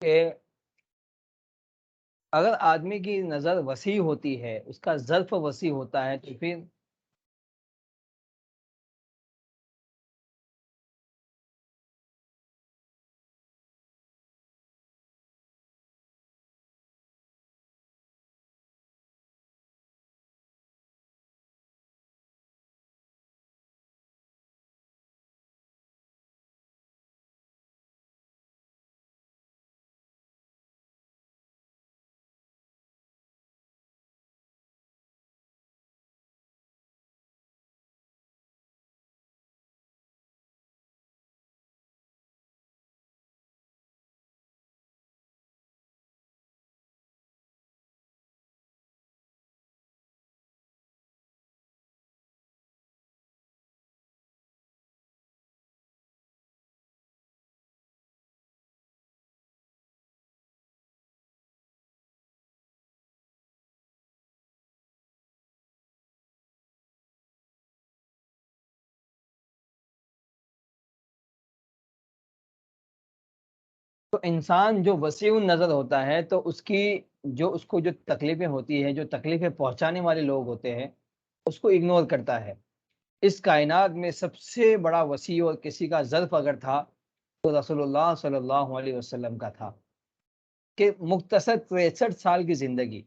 کہ اگر آدمی کی نظر وسیع ہوتی ہے، اس کا ظرف وسیع ہوتا ہے، تو پھر تو انسان جو وسیع النظر ہوتا ہے تو اس کو جو تکلیفیں ہوتی ہیں، جو تکلیفیں پہنچانے والے لوگ ہوتے ہیں، اس کو اگنور کرتا ہے۔ اس کائنات میں سب سے بڑا وسیع اور کسی کا ظرف اگر تھا تو رسول اللہ صلی اللہ علیہ وسلم کا تھا، کہ مختصر 63 سال کی زندگی،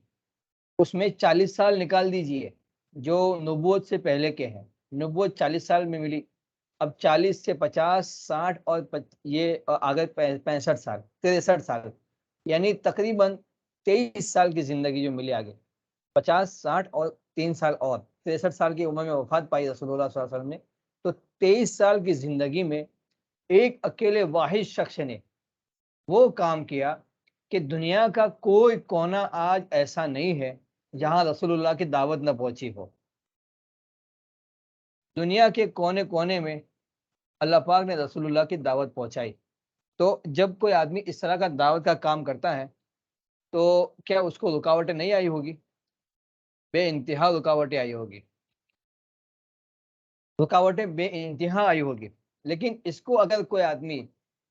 اس میں 40 سال نکال دیجئے جو نبوت سے پہلے کے ہیں، نبوت 40 سال میں ملی، اب 40 سے 50 60 اور یہ آگے 65 سال 63 سال، یعنی تقریباً 23 سال کی زندگی جو ملی آگے، 50 60 اور 3 سال اور 63 سال کی عمر میں وفات پائی رسول اللہ صلی اللہ علیہ وسلم نے۔ تو 23 سال کی زندگی میں ایک اکیلے واحد شخص نے وہ کام کیا کہ دنیا کا کوئی کونا آج ایسا نہیں ہے جہاں رسول اللہ کی دعوت نہ پہنچی ہو۔ دنیا کے کونے کونے میں اللہ پاک نے رسول اللہ کی دعوت پہنچائی۔ تو جب کوئی آدمی اس طرح کا دعوت کا کام کرتا ہے تو کیا اس کو رکاوٹیں نہیں آئی ہوگی؟ بے انتہا رکاوٹیں آئی ہوگی، رکاوٹیں بے انتہا آئی ہوگی، لیکن اس کو اگر کوئی آدمی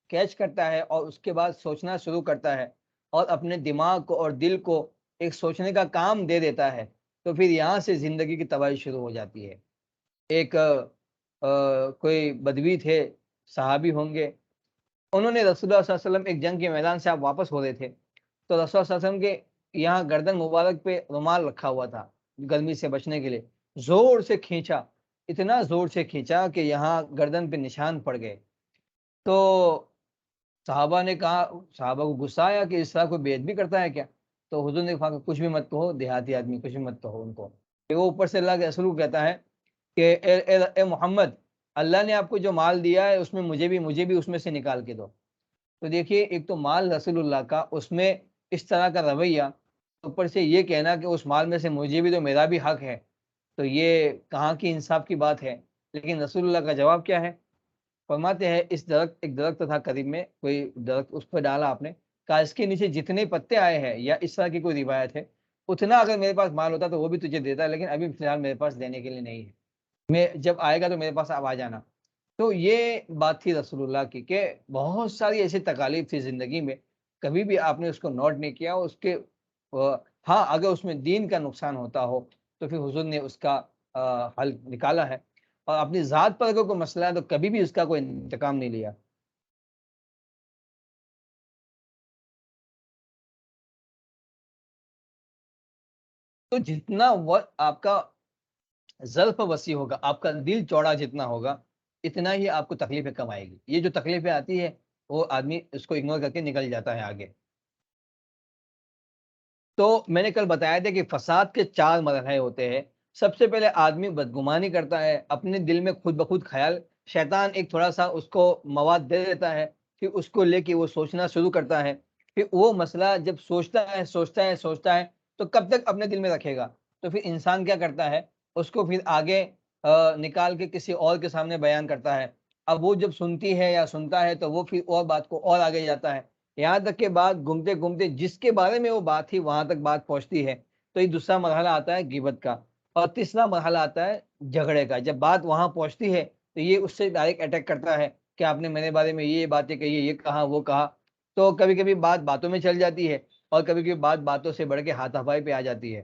کیچ کرتا ہے اور اس کے بعد سوچنا شروع کرتا ہے اور اپنے دماغ کو اور دل کو ایک سوچنے کا کام دے دیتا ہے، تو پھر یہاں سے زندگی کی تباہی شروع ہو جاتی ہے۔ ایک کوئی بدوی تھے، صحابی ہوں گے، انہوں نے رسول اللہ صلی اللہ علیہ وسلم ایک جنگ کے میدان سے آپ واپس ہو رہے تھے، تو رسول اللہ صلی اللہ علیہ وسلم کے یہاں گردن مبارک پہ رومال رکھا ہوا تھا گرمی سے بچنے کے لیے، زور سے کھینچا، اتنا زور سے کھینچا کہ یہاں گردن پہ نشان پڑ گئے۔ تو صحابہ نے کہا، صحابہ کو غصہ آیا کہ اس طرح کوئی بے ادبی کرتا ہے کیا؟ تو حضور نے کہا کہ کچھ بھی مت کہو، دیہاتی آدمی، کچھ بھی مت کہو ان کو۔ کہ وہ اوپر سے اللہ کے رسول کو کہتا ہے کہ اے محمد، اللہ نے آپ کو جو مال دیا ہے اس میں مجھے بھی اس میں سے نکال کے دو۔ تو دیکھیے، ایک تو مال رسول اللہ کا، اس میں اس طرح کا رویہ، اوپر سے یہ کہنا کہ اس مال میں سے مجھے بھی تو، میرا بھی حق ہے، تو یہ کہاں کی انصاف کی بات ہے؟ لیکن رسول اللہ کا جواب کیا ہے؟ فرماتے ہیں ایک درخت تھا قریب میں، کوئی درخت، اس پہ ڈالا آپ نے، کہا اس کے نیچے جتنے پتے آئے ہیں، یا اس طرح کی کوئی روایت ہے، اتنا اگر میرے پاس مال ہوتا تو وہ بھی تجھے دیتا، لیکن ابھی فی الحال میرے پاس دینے کے لیے نہیں ہے، میں جب آئے گا تو میرے پاس اب آ جانا۔ تو یہ بات تھی رسول اللہ کی، کہ بہت ساری ایسی تکالیف تھی زندگی میں، کبھی بھی آپ نے اس کو نوٹ نہیں کیا اس کے ہاں، اگر اس میں دین کا نقصان ہوتا ہو تو پھر حضور نے اس کا حل نکالا ہے، اور اپنی ذات پر اگر کوئی مسئلہ ہے تو کبھی بھی اس کا کوئی انتقام نہیں لیا۔ تو جتنا آپ کا ظرف وسیع ہوگا، آپ کا دل چوڑا جتنا ہوگا، اتنا ہی آپ کو تکلیفیں کم آئے گی۔ یہ جو تکلیفیں آتی ہے وہ آدمی اس کو اگنور کر کے نکل جاتا ہے آگے۔ تو میں نے کل بتایا تھا کہ فساد کے 4 مرحلے ہوتے ہیں۔ سب سے پہلے آدمی بدگمانی کرتا ہے، اپنے دل میں خود بخود خیال، شیطان ایک تھوڑا سا اس کو مواد دے دیتا ہے، پھر اس کو لے کے وہ سوچنا شروع کرتا ہے، پھر وہ مسئلہ جب سوچتا ہے تو کب تک اپنے دل میں رکھے گا؟ تو پھر انسان کیا کرتا ہے، اس کو پھر آگے نکال کے کسی اور کے سامنے بیان کرتا ہے۔ اب وہ جب سنتی ہے یا سنتا ہے تو وہ پھر اور بات کو اور آگے جاتا ہے، یہاں تک کہ بات گھومتے گھومتے جس کے بارے میں وہ بات تھی وہاں تک بات پہنچتی ہے۔ تو یہ دوسرا مرحلہ آتا ہے غیبت کا، اور تیسرا مرحلہ آتا ہے جھگڑے کا۔ جب بات وہاں پہنچتی ہے تو یہ اس سے ڈائریکٹ اٹیک کرتا ہے کہ آپ نے میرے بارے میں یہ باتیں کہی ہے، یہ کہا وہ کہا، تو کبھی کبھی بات باتوں میں چل جاتی ہے اور کبھی کبھی بات باتوں سے بڑھ کے ہاتھ پائی پہ آ جاتی ہے۔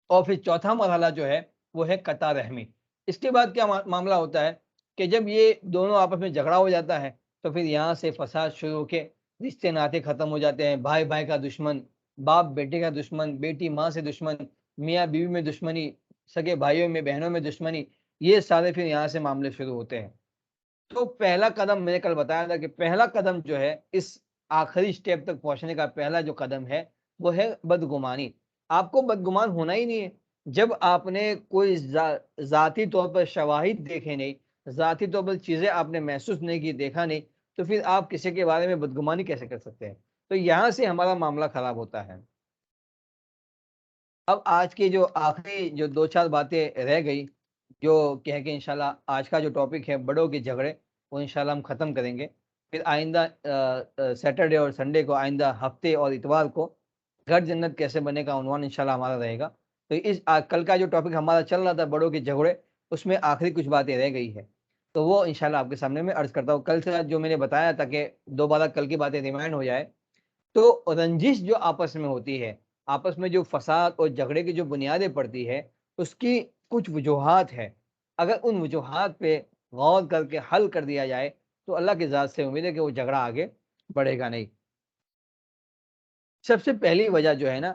اور پھر چوتھا مرحلہ جو ہے وہ ہے قطع رحمی۔ اس کے بعد کیا معاملہ ہوتا ہے کہ جب یہ دونوں آپس میں جھگڑا ہو جاتا ہے تو پھر یہاں سے فساد شروع ہو کے رشتے ناطے ختم ہو جاتے ہیں، بھائی بھائی کا دشمن، باپ بیٹے کا دشمن، بیٹی ماں سے دشمن، میاں بیوی میں دشمنی، سگے بھائیوں میں بہنوں میں دشمنی، یہ سارے پھر یہاں سے معاملے شروع ہوتے ہیں۔ تو پہلا قدم میں نے کل بتایا تھا کہ پہلا قدم جو ہے اس آخری سٹیپ تک پہنچنے کا پہلا جو قدم ہے وہ ہے بدگمانی۔ آپ کو بدگمان ہونا ہی نہیں ہے۔ جب آپ نے کوئی ذاتی طور پر شواہد دیکھے نہیں، ذاتی طور پر چیزیں آپ نے محسوس نہیں کی، دیکھا نہیں، تو پھر آپ کسی کے بارے میں بدگمانی کیسے کر سکتے ہیں؟ تو یہاں سے ہمارا معاملہ خراب ہوتا ہے۔ اب آج کی جو آخری جو دو چار باتیں رہ گئی، جو کہ انشاءاللہ آج کا جو ٹاپک ہے بڑوں کے جھگڑے، وہ انشاءاللہ ہم ختم کریں گے۔ پھر آئندہ سیٹرڈے اور سنڈے کو، آئندہ ہفتے اور اتوار کو گھر جنت کیسے بنے کا عنوان انشاءاللہ ہمارا رہے گا۔ تو اس کل کا جو ٹاپک ہمارا چل رہا تھا بڑوں کے جھگڑے، اس میں آخری کچھ باتیں رہ گئی ہے، تو وہ انشاءاللہ آپ کے سامنے میں عرض کرتا ہوں۔ کل سے جو میں نے بتایا تھا کہ دوبارہ کل کی باتیں ریمائنڈ ہو جائے، تو رنجش جو آپس میں ہوتی ہے، آپس میں جو فساد اور جھگڑے کی جو بنیادیں پڑتی ہے، اس کی کچھ وجوہات ہے۔ اگر ان وجوہات پہ غور کر کے حل کر دیا جائے تو اللہ کی ذات سے امید ہے کہ وہ جھگڑا آگے بڑھے گا نہیں۔ سب سے پہلی وجہ جو ہے نا،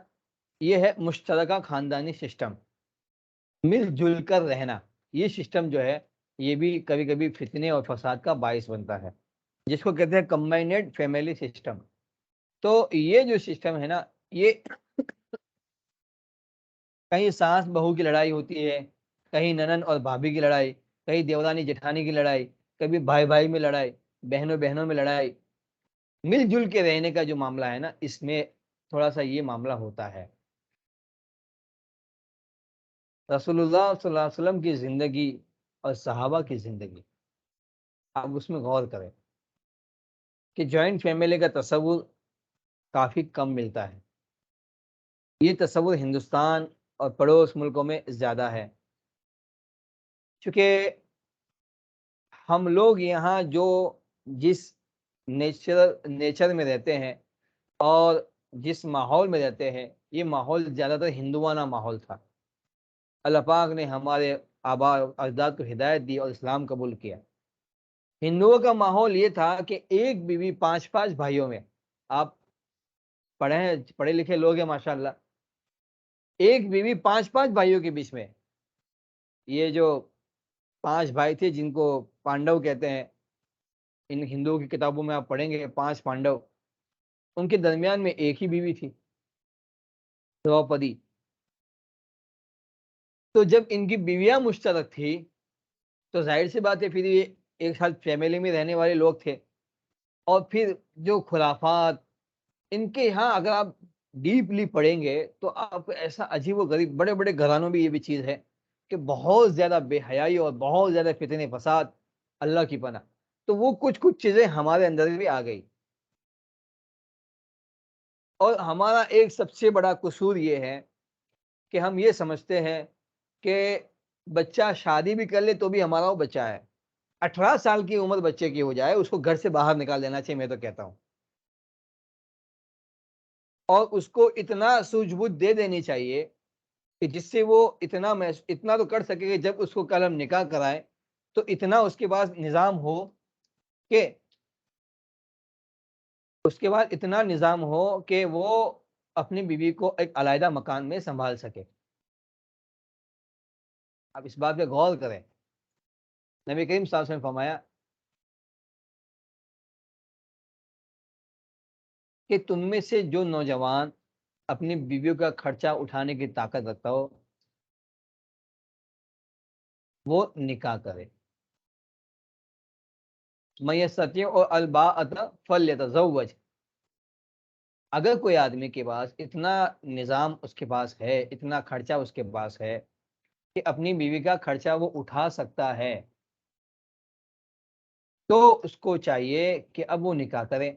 یہ ہے مشترکہ خاندانی سسٹم، مل جل کر رہنا۔ یہ سسٹم جو ہے یہ بھی کبھی کبھی فتنے اور فساد کا باعث بنتا ہے، جس کو کہتے ہیں کمبائنڈ فیملی سسٹم۔ تو یہ جو سسٹم ہے نا، یہ کہیں ساس بہو کی لڑائی ہوتی ہے، کہیں ننن اور بھابھی کی لڑائی، کہیں دیورانی جٹھانی کی لڑائی، کبھی بھائی بھائی میں لڑائی، بہنوں بہنوں میں لڑائی۔ مل جل کے رہنے کا جو معاملہ ہے نا، اس میں تھوڑا سا یہ معاملہ ہوتا ہے۔ رسول اللہ صلی اللہ علیہ وسلم کی زندگی اور صحابہ کی زندگی، آپ اس میں غور کریں کہ جوائنٹ فیملی کا تصور کافی کم ملتا ہے۔ یہ تصور ہندوستان اور پڑوس ملکوں میں زیادہ ہے، چونکہ ہم لوگ یہاں جو جس نیچر میں رہتے ہیں اور جس ماحول میں رہتے ہیں، یہ ماحول زیادہ تر ہندوانہ ماحول تھا۔ اللہ پاک نے ہمارے آبا اجداد کو ہدایت دی اور اسلام قبول کیا۔ ہندوؤں کا ماحول یہ تھا کہ ایک بیوی پانچ پانچ بھائیوں میں، آپ پڑھے لکھے لوگ ہیں ماشاءاللہ، ایک بیوی پانچ پانچ بھائیوں کے بیچ میں۔ یہ جو پانچ بھائی تھے جن کو پانڈو کہتے ہیں، ان ہندوؤں کی کتابوں میں آپ پڑھیں گے پانچ پانڈو، ان کے درمیان میں ایک ہی بیوی تھی، دروپدی۔ تو جب ان کی بیویاں مشترک تھی تو ظاہر سی بات ہے پھر یہ ایک ساتھ فیملی میں رہنے والے لوگ تھے، اور پھر جو خرافات ان کے یہاں اگر آپ ڈیپلی پڑھیں گے تو آپ ایسا عجیب و غریب، بڑے بڑے گھرانوں میں یہ بھی چیز ہے کہ بہت زیادہ بے حیائی اور بہت زیادہ فتنے فساد، اللہ کی پناہ۔ تو وہ کچھ چیزیں ہمارے اندر بھی آ گئی، اور ہمارا ایک سب سے بڑا قصور یہ ہے کہ ہم یہ سمجھتے ہیں کہ بچہ شادی بھی کر لے تو بھی ہمارا وہ بچہ ہے۔ 18 سال کی عمر بچے کی ہو جائے اس کو گھر سے باہر نکال دینا چاہیے، میں تو کہتا ہوں، اور اس کو اتنا سوجھ بوجھ دے دینی چاہیے کہ جس سے وہ اتنا تو کر سکے کہ جب اس کو کل ہم نکاح کرائے تو اتنا اس کے پاس نظام ہو کہ وہ اپنی بیوی کو ایک علیحدہ مکان میں سنبھال سکے۔ آپ اس بات پہ غور کریں، نبی کریم صلی اللہ علیہ وسلم نے فرمایا کہ تم میں سے جو نوجوان اپنی بیویوں کا خرچہ اٹھانے کی طاقت رکھتا ہو وہ نکاح کرے۔ میستطیع الباءۃ فلیتزوج، اگر کوئی آدمی کے پاس اتنا نظام اس کے پاس ہے، اتنا خرچہ اس کے پاس ہے کہ اپنی بیوی کا خرچہ وہ اٹھا سکتا ہے، تو اس کو چاہیے کہ اب وہ نکاح کرے۔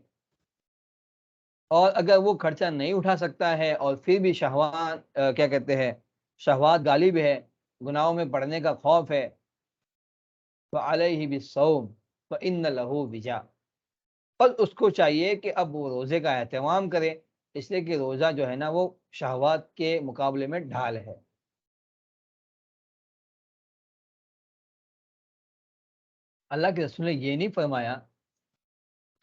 اور اگر وہ خرچہ نہیں اٹھا سکتا ہے اور پھر بھی شہوات کیا کہتے ہیں، شہوات غالب ہے، گناہوں میں پڑنے کا خوف ہے، فعلیہ بالصوم فإن لہ وجا، اور اس کو چاہیے کہ اب وہ روزے کا اہتمام کرے، اس لیے کہ روزہ جو ہے نا وہ شہوات کے مقابلے میں ڈھال ہے۔ اللہ کے رسول نے یہ نہیں فرمایا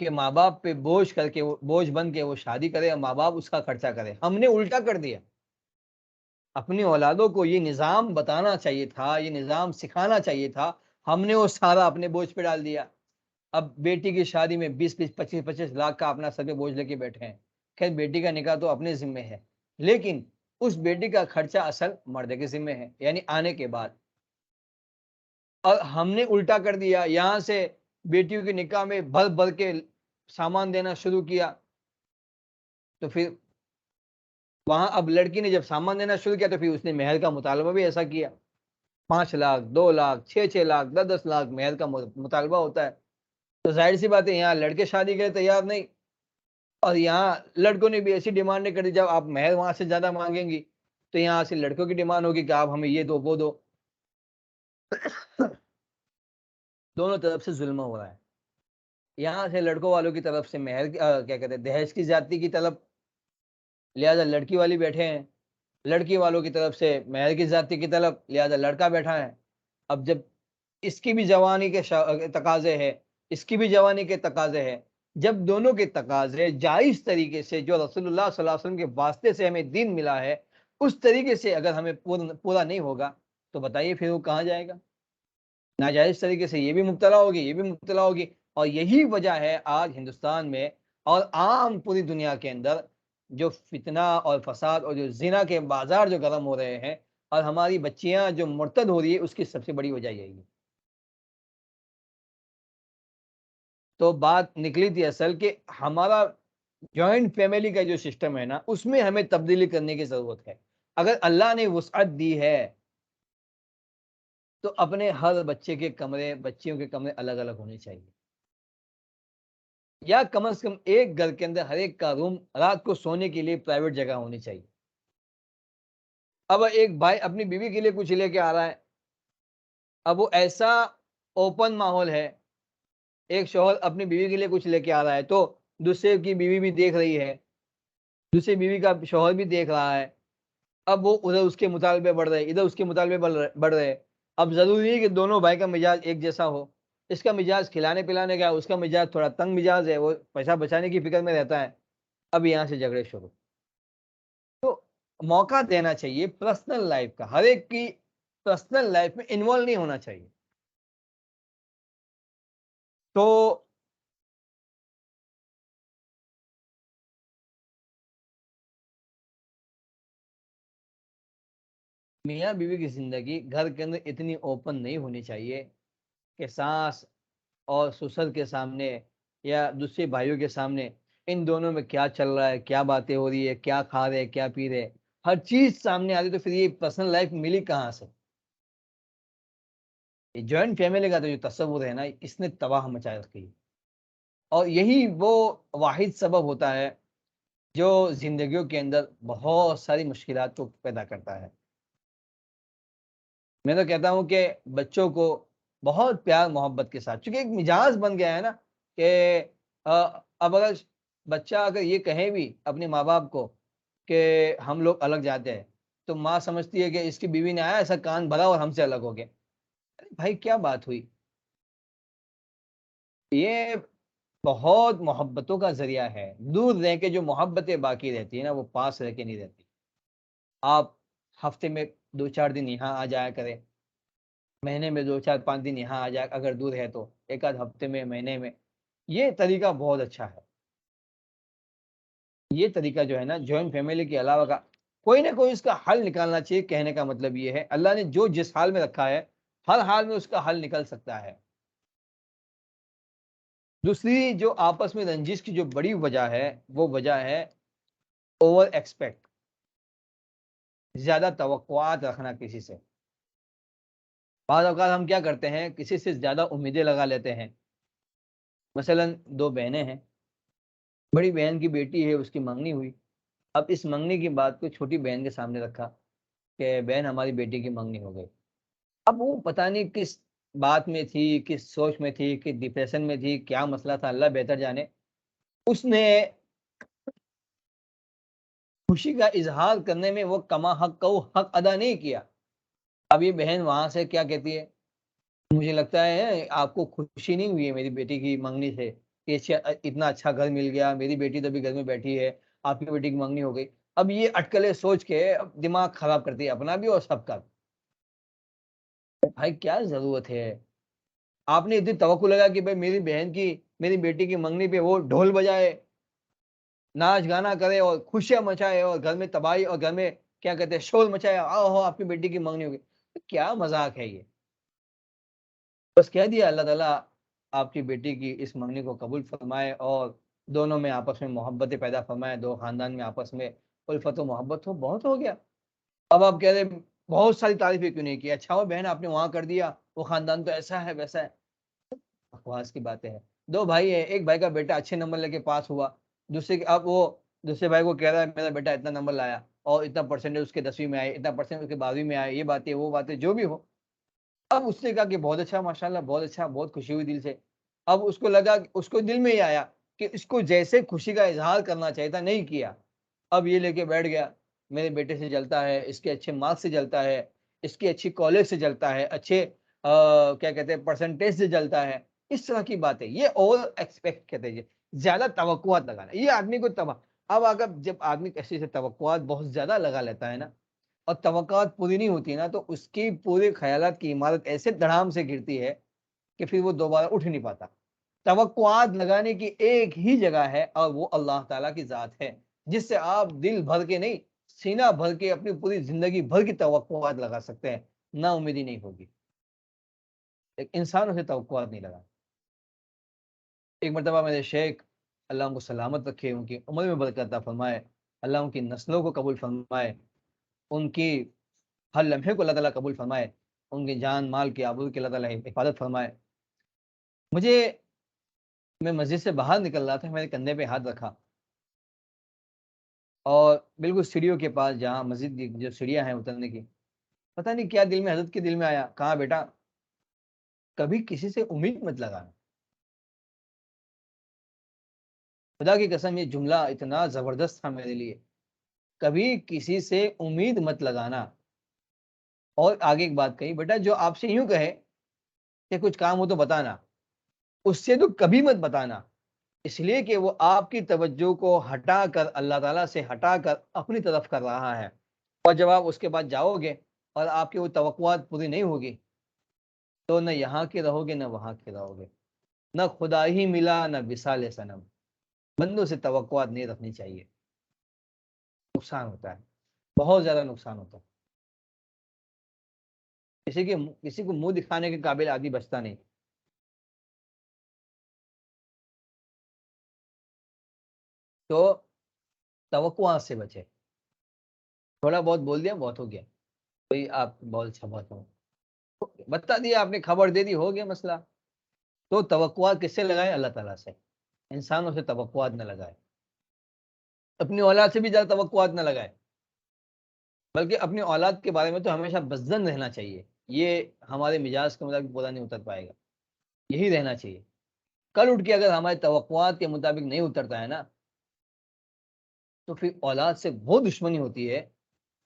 کہ ماں باپ پہ بوجھ کر کے بوجھ بن کے وہ شادی کرے اور ماں باپ اس کا خرچہ کرے، ہم نے الٹا کر دیا۔ اپنی اولادوں کو یہ نظام بتانا چاہیے تھا، یہ نظام سکھانا چاہیے تھا، ہم نے وہ سارا اپنے بوجھ پہ ڈال دیا۔ اب بیٹی کی شادی میں 20 25 لاکھ کا اپنا سب پہ بوجھ لے کے بیٹھے ہیں۔ خیر بیٹی کا نکاح تو اپنے ذمے ہے، لیکن اس بیٹی کا خرچہ اصل مرد کے ذمے ہے، یعنی آنے کے بعد۔ اور ہم نے الٹا کر دیا، یہاں سے بیٹیوں کے نکاح میں بھر بھر کے سامان دینا شروع کیا، تو پھر وہاں اب لڑکی نے جب سامان دینا شروع کیا تو پھر اس نے مہر کا مطالبہ بھی ایسا کیا، 5 لاکھ 2 لاکھ 6 لاکھ 10 10 لاکھ مہر کا مطالبہ ہوتا ہے۔ تو ظاہر سی بات ہے یہاں لڑکے شادی کے لیے تیار نہیں، اور یہاں لڑکوں نے بھی ایسی ڈیمانڈیں کر دی، جب آپ مہر وہاں سے زیادہ مانگیں گی تو یہاں سے لڑکوں کی ڈیمانڈ ہوگی کہ آپ ہمیں یہ دو وہ دو، دونوں طرف سے ظلم ہو رہا ہے۔ یہاں سے لڑکوں والوں کی طرف سے مہر کیا کہتے ہیں دہیج کی زیادتی کی طلب، لہذا لڑکی والی بیٹھے ہیں، لڑکی والوں کی طرف سے مہر کی زیادتی کی طلب، لہذا لڑکا بیٹھا ہے۔ اب جب اس کی بھی جوانی کے تقاضے ہے، اس کی بھی جوانی کے تقاضے ہے، جب دونوں کے تقاضے جائز طریقے سے جو رسول اللہ صلی اللہ علیہ وسلم کے واسطے سے ہمیں دین ملا ہے اس طریقے سے اگر ہمیں پورا نہیں ہوگا تو بتائیے پھر وہ کہاں جائے گا؟ ناجائز طریقے سے یہ بھی مبتلا ہوگی، یہ بھی مبتلا ہوگی۔ اور یہی وجہ ہے آج ہندوستان میں اور عام پوری دنیا کے اندر جو فتنہ اور فساد اور جو زنا کے بازار جو گرم ہو رہے ہیں اور ہماری بچیاں جو مرتد ہو رہی ہے، اس کی سب سے بڑی وجہ یہی ہے۔ تو بات نکلی تھی اصل کہ ہمارا جوائنٹ فیملی کا جو سسٹم ہے نا اس میں ہمیں تبدیلی کرنے کی ضرورت ہے۔ اگر اللہ نے وسعت دی ہے تو اپنے ہر بچے کے کمرے بچیوں کے کمرے الگ الگ ہونے چاہیے، یا کم از کم ایک گھر کے اندر ہر ایک کا روم رات کو سونے کے لیے پرائیویٹ جگہ ہونی چاہیے۔ اب ایک بھائی اپنی بیوی کے لیے کچھ لے کے آ رہا ہے، اب وہ ایسا اوپن ماحول ہے، ایک شوہر اپنی بیوی کے لیے کچھ لے کے آ رہا ہے تو دوسرے کی بیوی بھی دیکھ رہی ہے، دوسری بیوی کا شوہر بھی دیکھ رہا ہے، اب وہ ادھر اس کے مطالبے بڑھ رہے ادھر اس کے مطالبے بڑھ رہے۔ اب ضروری ہے کہ دونوں بھائی کا مزاج ایک جیسا ہو، اس کا مزاج کھلانے پلانے کا، اس کا مزاج تھوڑا تنگ مزاج ہے، وہ پیسہ بچانے کی فکر میں رہتا ہے، اب یہاں سے جھگڑے شروع۔ تو موقع دینا چاہیے پرسنل لائف کا، ہر ایک کی پرسنل لائف میں انوالو نہیں ہونا چاہیے۔ تو میاں بیوی کی زندگی گھر کے اندر اتنی اوپن نہیں ہونی چاہیے کہ ساس اور سسر کے سامنے یا دوسرے بھائیوں کے سامنے ان دونوں میں کیا چل رہا ہے، کیا باتیں ہو رہی ہے، کیا کھا رہے کیا پی رہے، ہر چیز سامنے آ رہی، تو پھر یہ پرسنل لائف ملی کہاں سے؟ یہ جوائنٹ فیملی کا تو جو تصور ہے نا اس نے تباہ مچا رکھی ہے، اور یہی وہ واحد سبب ہوتا ہے جو زندگیوں کے اندر بہت ساری مشکلات کو پیدا کرتا ہے۔ میں تو کہتا ہوں کہ بچوں کو بہت پیار محبت کے ساتھ، چونکہ ایک مزاج بن گیا ہے نا کہ اب اگر بچہ اگر یہ کہیں بھی اپنے ماں باپ کو کہ ہم لوگ الگ جاتے ہیں تو ماں سمجھتی ہے کہ اس کی بیوی نے آیا ایسا کان بھرا اور ہم سے الگ ہو گیا۔ بھائی کیا بات ہوئی؟ یہ بہت محبتوں کا ذریعہ ہے، دور رہ کے جو محبتیں باقی رہتی ہیں نا وہ پاس رہ کے نہیں رہتی۔ آپ ہفتے میں 2 4 دن یہاں آ جایا کریں، مہینے میں 2 4 5 دن یہاں آ جائے، اگر دور ہے تو ایک آدھ ہفتے میں مہینے میں، یہ طریقہ بہت اچھا ہے۔ یہ طریقہ جو ہے نا جوائنٹ فیملی کے علاوہ کا کوئی نہ کوئی اس کا حل نکالنا چاہیے۔ کہنے کا مطلب یہ ہے اللہ نے جو جس حال میں رکھا ہے ہر حال میں اس کا حل نکل سکتا ہے۔ دوسری جو آپس میں رنجش کی جو بڑی وجہ ہے وہ وجہ ہے اوور ایکسپیکٹ، زیادہ توقعات رکھنا کسی سے۔ بعض اوقات ہم کیا کرتے ہیں کسی سے زیادہ امیدیں لگا لیتے ہیں۔ مثلا 2 بہنیں ہیں، بڑی بہن کی بیٹی ہے اس کی منگنی ہوئی، اب اس منگنی کی بات کو چھوٹی بہن کے سامنے رکھا کہ بہن ہماری بیٹی کی منگنی ہو گئی۔ اب وہ پتہ نہیں کس بات میں تھی، کس سوچ میں تھی، کس ڈپریشن میں تھی، کیا مسئلہ تھا اللہ بہتر جانے، اس نے خوشی کا اظہار کرنے میں وہ کما حق کا حق ادا نہیں کیا. اب یہ بہن وہاں سے کیا کہتی ہے، مجھے لگتا ہے آپ کو خوشی نہیں ہوئی ہے میری بیٹی کی منگنی سے، کہ اتنا اچھا گھر مل گیا، میری بیٹی تو ابھی گھر میں بیٹھی ہے، آپ کی بیٹی کی منگنی ہو گئی. اب یہ اٹکلے سوچ کے اب دماغ خراب کرتی ہے اپنا بھی اور سب کا. بھائی کیا ضرورت ہے، آپ نے اتنی توقع لگا کہ بھائی میری بہن کی، میری بیٹی کی منگنی پہ وہ ڈھول بجائے، ناچ گانا کرے اور خوشیاں مچائے، اور گھر میں تباہی اور گھر میں کیا کہتے ہیں شور مچایا، آؤ ہو آپ کی بیٹی کی منگنی ہوگی. کیا مذاق ہے یہ. بس کہہ دیا اللہ تعالیٰ آپ کی بیٹی کی اس منگنی کو قبول فرمائے اور دونوں میں آپس میں محبتیں پیدا فرمائے، دو خاندان میں آپس میں الفت و محبت ہو. بہت ہو گیا. اب آپ کہہ رہے بہت ساری تعریفیں کیوں نہیں کی، اچھا ہو بہن آپ نے وہاں کر دیا، وہ خاندان تو ایسا ہے ویسا ہے. بکواس کی باتیں ہیں. دو بھائی ہیں، ایک بھائی کا بیٹا اچھے نمبر لے کے پاس ہوا، دوسرے اب وہ دوسرے بھائی کو کہہ رہا ہے میرا بیٹا اتنا نمبر لایا اور اتنا پرسنٹیج اس کے 10ویں میں آئے، اتنا پرسنٹ اس کے 12ویں میں آئے، یہ باتیں وہ باتیں جو بھی ہو. اب اس نے کہا کہ بہت اچھا ماشاءاللہ، بہت اچھا، بہت خوشی ہوئی دل سے. اب اس کو لگا، اس کو دل میں ہی آیا کہ اس کو جیسے خوشی کا اظہار کرنا چاہیے تھا نہیں کیا. اب یہ لے کے بیٹھ گیا میرے بیٹے سے جلتا ہے، اس کے اچھے مارکس سے جلتا ہے، اس کی اچھی کالج سے جلتا ہے، اچھے کیا کہتے ہیں پرسنٹیج سے جلتا ہے. اس طرح کی باتیں یہ اوور ایکسپیکٹ کہتے ہیں، زیادہ توقعات لگانا یہ آدمی کو تباہ. اب اگر جب آدمی کسی سے توقعات بہت زیادہ لگا لیتا ہے نا اور توقعات پوری نہیں ہوتی نا، تو اس کی پورے خیالات کی عمارت ایسے دھڑام سے گرتی ہے کہ پھر وہ دوبارہ اٹھ نہیں پاتا. توقعات لگانے کی ایک ہی جگہ ہے اور وہ اللہ تعالیٰ کی ذات ہے، جس سے آپ دل بھر کے نہیں سینہ بھر کے اپنی پوری زندگی بھر کی توقعات لگا سکتے ہیں. نا امیدی نہیں ہوگی. ایک انسانوں سے توقعات نہیں لگا. ایک مرتبہ میرے شیخ اللہ ان کو سلامت رکھے، ان کی عمر میں برکت عطا فرمائے، اللہ ان کی نسلوں کو قبول فرمائے، ان کی ہر لمحے کو اللہ تعالیٰ قبول فرمائے، ان کی جان مال کی آبرو کی اللہ تعالیٰ حفاظت فرمائے. مجھے میں مسجد سے باہر نکل رہا تھا، میرے کندھے پہ ہاتھ رکھا اور بالکل سیڑھیوں کے پاس جہاں مسجد کی جو سیڑھیاں ہیں اترنے کی، پتہ نہیں کیا دل میں حضرت کے دل میں آیا، کہا بیٹا کبھی کسی سے امید مت لگانا. خدا کی قسم یہ جملہ اتنا زبردست تھا میرے لیے. کبھی کسی سے امید مت لگانا. اور آگے ایک بات کہی، بیٹا جو آپ سے یوں کہے کہ کچھ کام ہو تو بتانا، اس سے تو کبھی مت بتانا، اس لیے کہ وہ آپ کی توجہ کو ہٹا کر اللہ تعالیٰ سے ہٹا کر اپنی طرف کر رہا ہے. اور جب آپ اس کے بعد جاؤ گے اور آپ کی وہ توقعات پوری نہیں ہوگی تو نہ یہاں کے رہو گے نہ وہاں کے رہو گے، نہ خدا ہی ملا نہ وصال صنم. بندوں سے توقعات نہیں رکھنی چاہیے، نقصان ہوتا ہے، بہت زیادہ نقصان ہوتا ہے. کسی کو منہ دکھانے کے قابل آدمی بچتا نہیں. تو توقعات سے بچے. تھوڑا بہت بول دیا بہت ہو گیا، کوئی آپ بہت اچھا بات ہو بتا دیا آپ نے، خبر دے دی، ہو گیا مسئلہ. تو توقعات کس سے لگائے؟ اللہ تعالیٰ سے. انسانوں سے توقعات نہ لگائے، اپنی اولاد سے بھی زیادہ توقعات نہ لگائے، بلکہ اپنی اولاد کے بارے میں تو ہمیشہ بزدل رہنا چاہیے. یہ ہمارے مزاج کے مطابق پورا نہیں اتر پائے گا، یہی رہنا چاہیے. کل اٹھ کے اگر ہمارے توقعات کے مطابق نہیں اترتا ہے نا تو پھر اولاد سے وہ دشمنی ہوتی ہے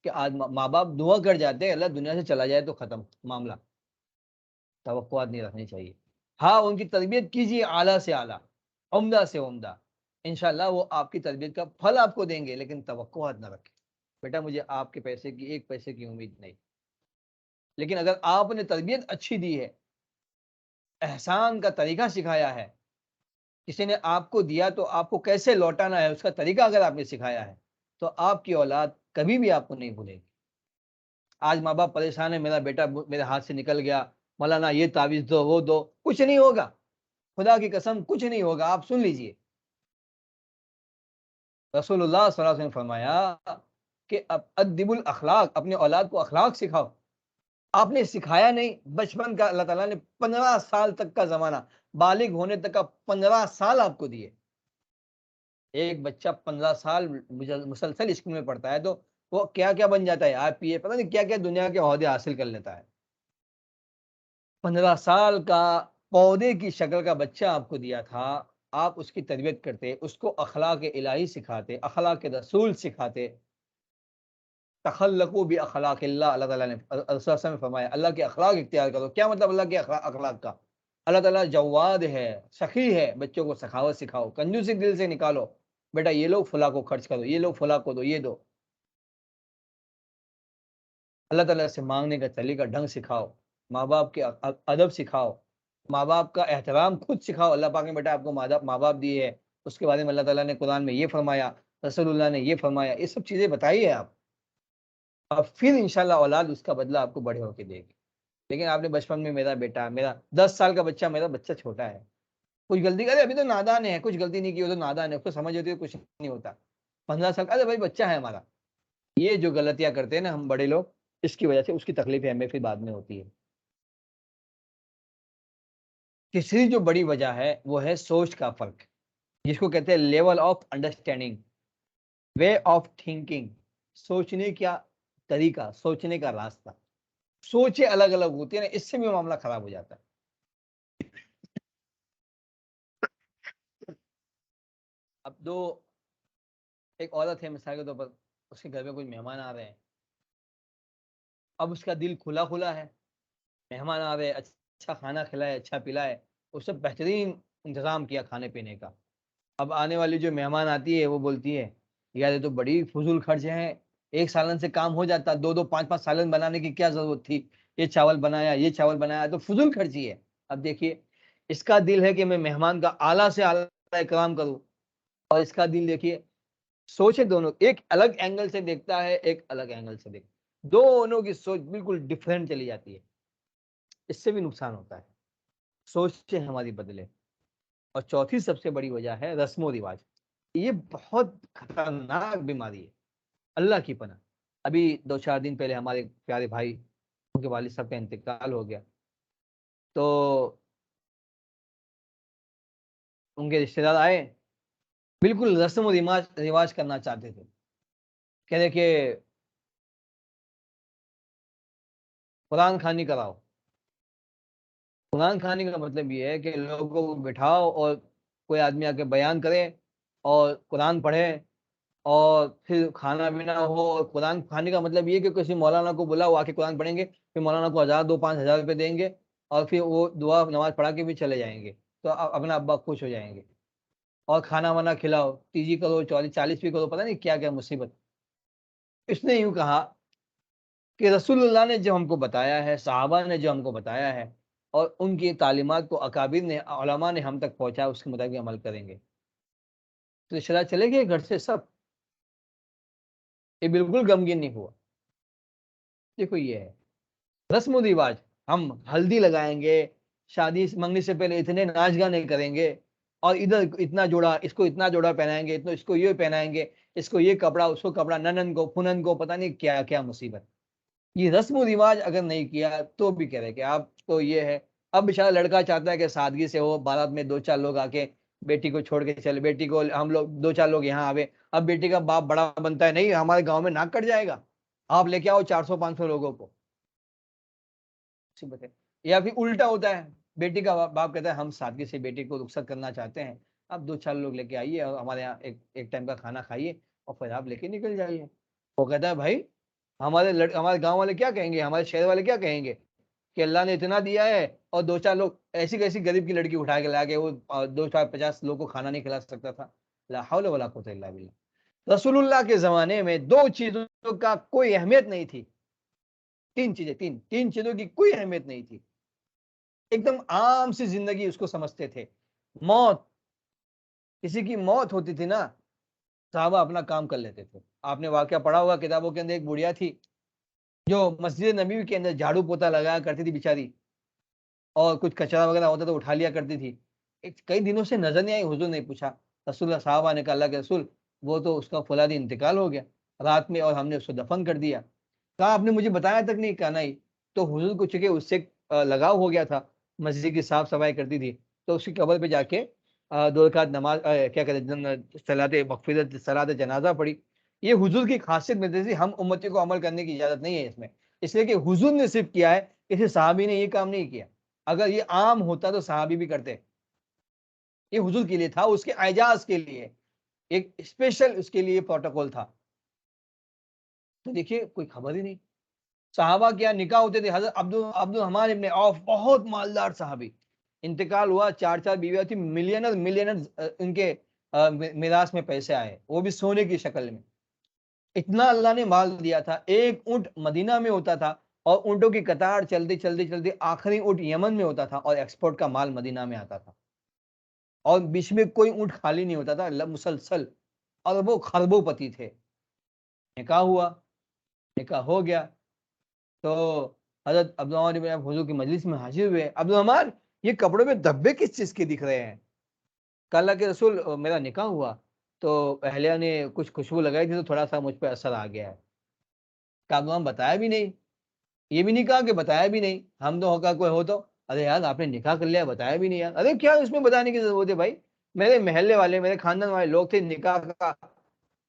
کہ آج ماں باپ دعا کر جاتے ہیں اللہ دنیا سے چلا جائے تو ختم معاملہ. توقعات نہیں رکھنی چاہیے. ہاں ان کی تربیت کیجیے اعلیٰ سے اعلیٰ، عمدہ سے عمدہ، انشاءاللہ وہ آپ کی تربیت کا پھل آپ کو دیں گے، لیکن توقعات نہ رکھیں. بیٹا مجھے آپ کے پیسے کی ایک پیسے کی امید نہیں. لیکن اگر آپ نے تربیت اچھی دی ہے، احسان کا طریقہ سکھایا ہے، کسی نے آپ کو دیا تو آپ کو کیسے لوٹانا ہے اس کا طریقہ اگر آپ نے سکھایا ہے، تو آپ کی اولاد کبھی بھی آپ کو نہیں بھولے گی. آج ماں باپ پریشان ہے، میرا بیٹا میرے ہاتھ سے نکل گیا، مولانا یہ تعویذ دو وہ دو، کچھ نہیں ہوگا. خدا کی قسم کچھ نہیں ہوگا. آپ سن لیجئے، رسول اللہ صلی اللہ علیہ وسلم نے فرمایا کہ ادب الاخلاق، اپنے اولاد کو اخلاق سکھاؤ. آپ نے سکھایا نہیں، بچپن کا اللہ تعالیٰ نے 15 سال تک کا زمانہ، بالغ ہونے تک کا 15 سال آپ کو دیے. ایک بچہ 15 سال مسلسل اسکول میں پڑھتا ہے تو وہ کیا کیا بن جاتا ہے، آپ پی اے، پتہ نہیں کیا کیا دنیا کے عہدے حاصل کر لیتا ہے. 15 سال کا پودے کی شکل کا بچہ آپ کو دیا تھا، آپ اس کی تربیت کرتے، اس کو اخلاق الہی سکھاتے، اخلاق رسول سکھاتے، تخلقوا باخلاق اللہ، اللہ تعالیٰ نے رسول صلی اللہ علیہ وسلم نے فرمایا اللہ کے اخلاق اختیار کرو. کیا مطلب اللہ کے اخلاق کا؟ اللہ تعالیٰ جواد ہے، سخی ہے، بچوں کو سخاوت سکھاؤ، کنجوسی دل سے نکالو، بیٹا یہ لوگ فلاں کو خرچ کرو، یہ لوگ فلاں کو دو، یہ دو. اللہ تعالیٰ سے مانگنے کا طریقہ ڈھنگ سکھاؤ، ماں باپ کے ادب سکھاؤ، ماں باپ کا احترام خود سکھاؤ. اللہ پاک نے بیٹا آپ کو ماں باپ دیے ہے، اس کے بارے میں اللہ تعالیٰ نے قرآن میں یہ فرمایا، رسول اللہ نے یہ فرمایا، یہ سب چیزیں بتائیے آپ. اور پھر انشاءاللہ اولاد اس کا بدلہ آپ کو بڑے ہو کے دے گی. لیکن آپ نے بچپن میں میرا بیٹا، میرا 10 سال کا بچہ، میرا بچہ چھوٹا ہے، کچھ غلطی کرے، ابھی تو نادان ہے، کچھ غلطی نہیں کی، وہ تو نادان ہے، اس کو سمجھ ہوتی ہے کچھ نہیں ہوتا. 15 سال کا، ارے بھائی بچہ ہے ہمارا. یہ جو غلطیاں کرتے ہیں نا ہم بڑے لوگ، اس کی وجہ سے اس کی تکلیفیں ہمیں پھر بعد میں ہوتی ہے. تیسری جو بڑی وجہ ہے وہ ہے سوچ کا فرق، جس کو کہتے ہیں level of understanding, way of thinking. سوچنے کا طریقہ، سوچنے کا راستہ، سوچیں الگ الگ ہوتی ہے نا، اس سے بھی معاملہ خراب ہو جاتا ہے. اب ایک عورت ہے مثال کے طور پر، اس کے گھر میں کچھ مہمان آ رہے ہیں، اب اس کا دل کھلا کھلا ہے، مہمان آ رہے ہیں، اچھا کھانا کھلائے، اچھا پلائے، اس سے بہترین انتظام کیا کھانے پینے کا. اب آنے والی جو مہمان آتی ہے وہ بولتی ہے یار یہ تو بڑی فضول خرچ ہیں، ایک سالن سے کام ہو جاتا، 2 2 5 5 سالن بنانے کی کیا ضرورت تھی، یہ چاول بنایا، یہ چاول بنایا، تو فضول خرچی ہے. اب دیکھیے اس کا دل ہے کہ میں مہمان کا اعلیٰ سے اعلیٰ اکرام کروں، اور اس کا دل دیکھیے، سوچے دونوں ایک الگ اینگل سے دیکھتا ہے، ایک الگ اینگل سے دیکھتا ہے، دونوں کی سوچ بالکل ڈفرینٹ چلی جاتی ہے. اس سے بھی نقصان ہوتا ہے، سوچیں ہماری بدلے. اور چوتھی سب سے بڑی وجہ ہے رسم و رواج. یہ بہت خطرناک بیماری ہے، اللہ کی پناہ. ابھی 2 4 دن پہلے ہمارے پیارے بھائی، ان کے والد صاحب کا انتقال ہو گیا، تو ان کے رشتے دار آئے، بالکل رسم و رواج کرنا چاہتے تھے. کہہ رہے کہ قرآن خوانی کراؤ. قرآن خوانی کا مطلب یہ ہے کہ لوگوں کو بٹھاؤ اور کوئی آدمی آ کے بیان کرے اور قرآن پڑھے، اور پھر کھانا پینا ہو. اور قرآن کھانے کا مطلب یہ کہ کسی مولانا کو بلاؤ، آ کے قرآن پڑھیں گے، پھر مولانا کو 1000 2 5 ہزار روپے دیں گے، اور پھر وہ دعا نماز پڑھا کے بھی چلے جائیں گے، تو اپنا ابا خوش ہو جائیں گے. اور کھانا وانا کھلاؤ، تیجی کرو، 40 بھی کرو، پتہ نہیں کیا کیا مصیبت. اس نے یوں کہا کہ رسول اللہ نے جو ہم کو بتایا ہے، صحابہ نے جو ہم کو بتایا ہے، اور ان کی تعلیمات کو اکابر نے، علماء نے ہم تک پہنچا، اس کے مطابق عمل کریں گے. تو رشتہ دار چلے گئے گھر سے سب، یہ بالکل غمگین نہیں ہوا. دیکھو یہ ہے رسم و رواج. ہم ہلدی لگائیں گے، شادی منگنی سے پہلے اتنے ناچ گانے کریں گے، اور ادھر اتنا جوڑا، اس کو اتنا جوڑا پہنائیں گے، اس کو یہ پہنائیں گے، اس کو یہ کپڑا، اس کو کپڑا، ننن کو پھنن کو، پتہ نہیں کیا کیا مصیبت. یہ رسم و رواج اگر نہیں کیا تو بھی کہہ رہے کہ آپ تو یہ ہے. اب بیچارہ لڑکا چاہتا ہے کہ سادگی سے ہو، بارات میں 2 4 لوگ آ کے بیٹی کو چھوڑ کے چلے، بیٹی کو ہم لوگ 2 4 لوگ یہاں آوے. اب بیٹی کا باپ بڑا بنتا ہے، نہیں ہمارے گاؤں میں ناک کٹ جائے گا، آپ لے کے آؤ 400 500 لوگوں کو. یا پھر الٹا ہوتا ہے، بیٹی کا باپ کہتا ہے ہم سادگی سے بیٹی کو رخصت کرنا چاہتے ہیں، اب 2 4 لوگ لے کے آئیے اور ہمارے یہاں ایک ٹائم کا کھانا کھائیے، اور پھر آپ لے کے نکل جائیے. وہ کہتا ہے بھائی ہمارے گاؤں والے کیا کہیں گے، ہمارے شہر والے کیا کہیں گے کہ اللہ نے اتنا دیا ہے، اور 2 4 لوگ ایسی کیسی غریب کی لڑکی اٹھا کے لا کے وہ 2 4 50 لوگ کو کھانا نہیں کھلا سکتا تھا. لا حول ولا قوت الا باللہ. رسول اللہ کے زمانے میں 2 چیزوں کا کوئی اہمیت نہیں تھی، 3 چیزیں، تین چیزوں کی کوئی اہمیت نہیں تھی، ایک دم عام سی زندگی اس کو سمجھتے تھے. موت، کسی کی موت ہوتی تھی نا، صحابہ اپنا کام کر لیتے تھے. آپ نے واقعہ پڑھا ہوگا کتابوں کے اندر، ایک بڑھیا تھی جو مسجد نبوی کے اندر جھاڑو پوتا لگایا کرتی تھی بیچاری، اور کچھ کچرا وغیرہ ہوتا تو اٹھا لیا کرتی تھی. کئی دنوں سے نظر نہیں آئی، حضور نے پوچھا، رسول اللہ صحابہ نے کہا اللہ کے رسول وہ تو اس کا فلاں دن انتقال ہو گیا رات میں، اور ہم نے اس کو دفن کر دیا. کہا آپ نے مجھے بتایا تک نہیں. کہا نہیں. تو حضور کو چونکہ اس سے لگاؤ ہو گیا تھا، مسجد کی صاف صفائی کرتی تھی، تو اس کی قبر پہ جا کے 2 رکعت نماز کیا کہتے ہیں صلاۃ مغفرت، صلاۃ جنازہ پڑھی. یہ حضور کی خاصیت میں تھی، ہم امتی کو عمل کرنے کی اجازت نہیں ہے اس میں، اس لیے کہ حضور نے صرف کیا ہے، کسی صحابی نے یہ کام نہیں کیا. اگر یہ عام ہوتا تو صحابی بھی کرتے. یہ حضور کے لیے تھا، اس کے اعجاز کے لیے ایک اسپیشل اس کے لیے پروٹوکول تھا. تو دیکھیے کوئی خبر ہی نہیں. صحابہ کیا نکاح ہوتے تھے. حضرت عبد الرحمن ابن عوف بہت مالدار صحابی، انتقال ہوا، 4 بیویاں تھی، ملینر ان کے میراث میں پیسے آئے، وہ بھی سونے کی شکل میں. اتنا اللہ نے مال دیا تھا. ایک اونٹ مدینہ میں ہوتا تھا اور اونٹوں کی قطار چلتی چلتی چلتی آخری اونٹ یمن میں ہوتا تھا اور ایکسپورٹ کا مال مدینہ میں آتا تھا. اور بیچ میں کوئی اونٹ خالی نہیں ہوتا تھا، مسلسل اربوں خربوں پتی تھے. نکاح ہوا، نکاح ہو گیا تو حضرت عبد الرحمن بن حضور کی مجلس میں حاضر ہوئے. عبد الرحمن یہ کپڑوں میں دھبے کس چیز کے دکھ رہے ہیں؟ کہ اللہ کے رسول میرا نکاح ہوا تو اہلیہ نے کچھ خوشبو لگائی تھی تو تھوڑا سا مجھ پہ اثر آ گیا ہے. کہ عبد الرحمن بتایا بھی نہیں، یہ بھی نہیں کہا کہ بتایا بھی نہیں. ہم تو ہوگا کوئی ہو تو ارے یار آپ نے نکاح کر لیا بتایا بھی نہیں یار. ارے کیا اس میں بتانے کی ضرورت ہے بھائی، میرے محلے والے میرے خاندان والے لوگ تھے نکاح کا.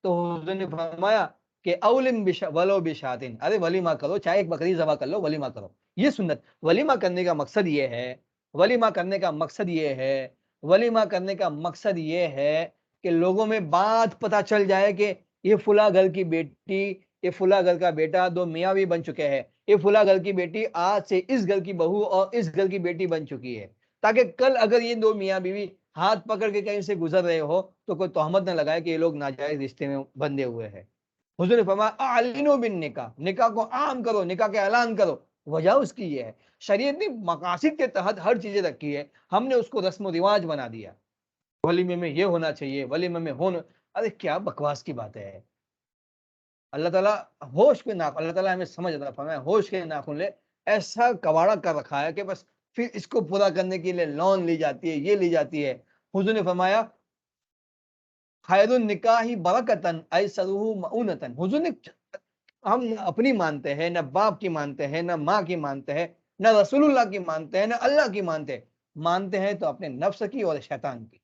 تو حضور نے فرمایا کہ اولم ولو بشاتن، ارے ولیمہ کرو، چاہے ایک بکری ذبح کر لو، ولیمہ کرو. یہ سنت. ولیمہ کرنے کا مقصد یہ ہے، ولیمہ کرنے کا مقصد یہ ہے، ولیمہ کرنے کا مقصد یہ ہے کہ لوگوں میں بات پتہ چل جائے کہ یہ فلاں گھر کی بیٹی، یہ فلاں گھر کا بیٹا 2 میاں بھی بن چکے ہیں، یہ فلاں گھر کی بیٹی آج سے اس گھر کی بہو اور اس گھر کی بیٹی بن چکی ہے، تاکہ کل اگر یہ 2 میاں بیوی ہاتھ پکڑ کے کہیں سے گزر رہے ہو تو کوئی تہمت نہ لگائے کہ یہ لوگ ناجائز رشتے میں بندھے ہوئے ہیں. حضور نے فرمایا اعلنوا بالنکاح، نکاح کو عام کرو، نکاح کے اعلان کرو. وجہ اس کی یہ ہے، شریعت نے مقاصد کے تحت ہر چیزیں رکھی ہے، ہم نے اس کو رسم و رواج بنا دیا. ولیمے میں یہ ہونا چاہیے، ولیمے میں ہونا، ارے کیا بکواس کی بات ہے. اللہ تعالیٰ ہوش کے ناخن، اللہ تعالیٰ ہمیں سمجھ عطا فرمائے، ہوش کے ناخن لے. ایسا کباڑا کر رکھا ہے کہ بس پھر اس کو پورا کرنے کے لیے لون لی جاتی ہے، یہ لی جاتی ہے. حضور نے فرمایا خیر النکاح برکتن ایسرہ مؤونتن. حضور نے، ہم نہ اپنی مانتے ہیں، نہ باپ کی مانتے ہیں، نہ ماں کی مانتے ہیں، نہ رسول اللہ کی مانتے ہیں، نہ اللہ کی مانتے ہیں. مانتے ہیں تو اپنے نفس کی اور شیطان کی.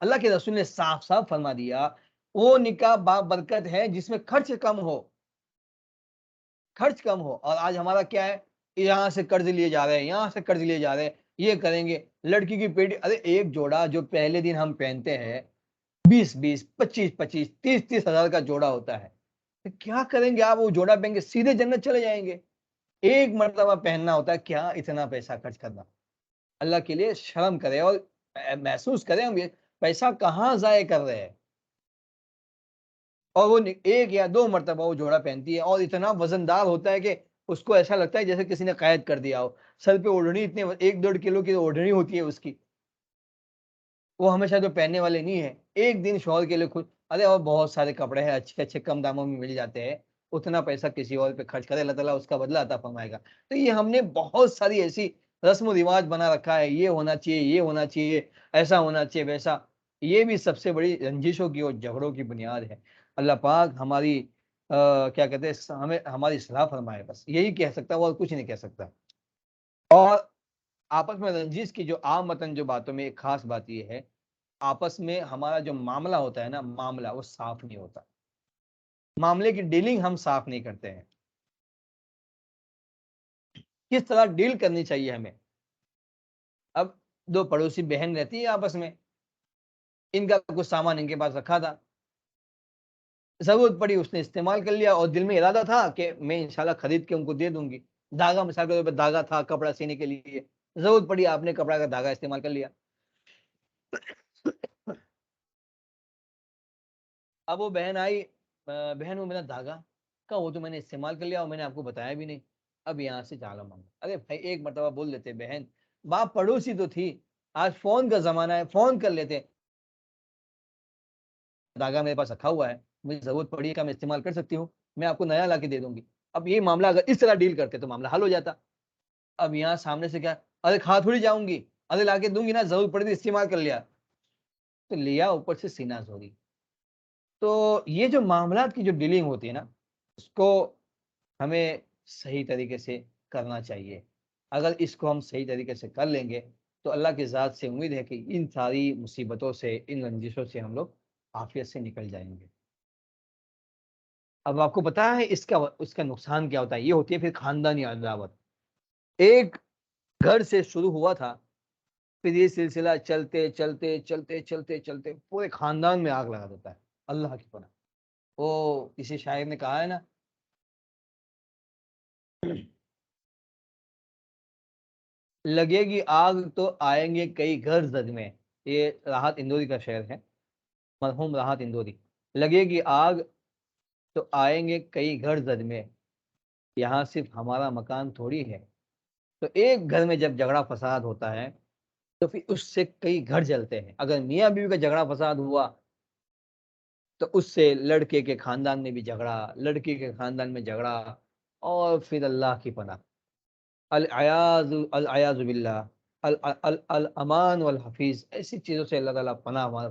اللہ کے رسول نے صاف صاف فرما دیا وہ نکاح با برکت ہے جس میں خرچ کم ہو، خرچ کم ہو. اور آج ہمارا کیا ہے، یہاں سے قرض لیے جا رہے ہیں، یہاں سے قرض لیے جا رہے ہیں، یہ کریں گے. لڑکی کی پیٹی، ارے ایک جوڑا جو پہلے دن ہم پہنتے ہیں 20 25 30 ہزار کا جوڑا ہوتا ہے. کیا کریں گے آپ وہ جوڑا پہن کے؟ سیدھے جنت چلے جائیں گے. ایک مرتبہ پہننا ہوتا ہے، کیا اتنا پیسہ خرچ کرنا. اللہ کے لیے شرم کرے اور محسوس کریں ہم یہ پیسہ کہاں ضائع کر رہے ہیں. اور وہ 1 یا 2 مرتبہ وہ جوڑا پہنتی ہے اور اتنا وزندار ہوتا ہے کہ اس کو ایسا لگتا ہے جیسے کسی نے قید کر دیا ہو. سر پہ اوڑھنی اتنے 1-1.5 کلو کی اوڑھنی ہوتی ہے اس کی. وہ ہمیشہ تو پہننے والے نہیں ہے، ایک دن شوہر کے لیے خود. ارے اور بہت سارے کپڑے ہیں اچھے اچھے کم داموں میں مل جاتے ہیں، اتنا پیسہ کسی اور پہ خرچ کرے، اللہ تعالیٰ اس کا بدلہ عطا فرمائے گا. تو یہ ہم نے بہت ساری ایسی رسم و رواج بنا رکھا ہے، یہ ہونا چاہیے، یہ ہونا چاہیے، ایسا ہونا چاہیے، ویسا. یہ بھی سب سے بڑی رنجشوں کی اور جھگڑوں کی بنیاد ہے. اللہ پاک ہماری کیا کہتے ہیں، ہمیں ہماری اصلاح فرمائے. بس یہی کہہ سکتا ہوں اور کچھ نہیں کہہ سکتا. اور آپس میں رنجش کی جو عام متن جو باتوں میں ایک خاص بات یہ ہے، آپس میں ہمارا جو معاملہ ہوتا ہے نا، معاملہ وہ صاف نہیں ہوتا. معاملے کی ڈیلنگ ہم صاف نہیں کرتے ہیں. کس طرح ڈیل کرنی چاہیے ہمیں. اب 2 پڑوسی بہن رہتی ہے آپس میں، ان کا کچھ سامان ان کے پاس رکھا تھا، ضرورت پڑی اس نے استعمال کر لیا اور دل میں ارادہ تھا کہ میں انشاءاللہ خرید کے ان کو دے دوں گی. دھاگا مثال کے طور پہ دھاگا تھا کپڑا سینے کے لیے، ضرورت پڑی آپ نے کپڑا کا دھاگا استعمال کر لیا. اب وہ بہن آئی، بہن وہ میرا دھاگا کا، وہ تو میں نے استعمال کر لیا اور میں نے آپ کو بتایا بھی نہیں. اب یہاں سے چالا مانگا. ارے بھائی ایک مرتبہ بول دیتے بہن، باپ پڑوسی تو تھی، آج فون کا زمانہ ہے، فون کر لیتے، دھاگا میرے پاس رکھا ہوا ہے، مجھے ضرورت پڑی کہ میں استعمال کر سکتی ہوں، میں آپ کو نیا لا کے دے دوں گی. اب یہ معاملہ اگر اس طرح ڈیل کرتے تو معاملہ حل ہو جاتا. اب یہاں سامنے سے کیا، ارے کھا تھوڑی جاؤں گی، ارے لا کے دوں گی نا، ضرورت پڑی تو استعمال کر لیا، تو لیا اوپر سے سینہ زوری. تو یہ جو معاملات کی جو ڈیلنگ ہوتی ہے نا، اس کو ہمیں صحیح طریقے سے کرنا چاہیے. اگر اس کو ہم صحیح طریقے سے کر لیں گے تو اللہ کی ذات سے امید ہے کہ ان ساری مصیبتوں سے، ان رنجشوں سے ہم لوگ عافیت سے نکل جائیں گے. اب آپ کو پتا ہے اس کا نقصان کیا ہوتا ہے. یہ ہوتی ہے پھر خاندانی عداوت. ایک گھر سے شروع ہوا تھا پھر یہ سلسلہ چلتے چلتے چلتے چلتے چلتے پورے خاندان میں آگ لگا دیتا ہے، اللہ کی پناہ۔ وہ کسی شاعر نے کہا ہے نا، لگے گی آگ تو آئیں گے کئی گھر زد میں، یہ راحت اندوری کا شعر ہے، مرحوم راحت اندوری۔ لگے گی آگ تو آئیں گے کئی گھر زد میں، یہاں صرف ہمارا مکان تھوڑی ہے۔ تو ایک گھر میں جب جھگڑا فساد ہوتا ہے تو پھر اس سے کئی گھر جلتے ہیں۔ اگر میاں بیوی کا جھگڑا فساد ہوا تو اس سے لڑکے کے خاندان میں بھی جھگڑا، لڑکی کے خاندان میں جھگڑا، اور پھر اللہ کی پناہ، العیاذ باللہ، الامان والحفیظ، ایسی چیزوں سے اللہ تعالیٰ پناہ مار۔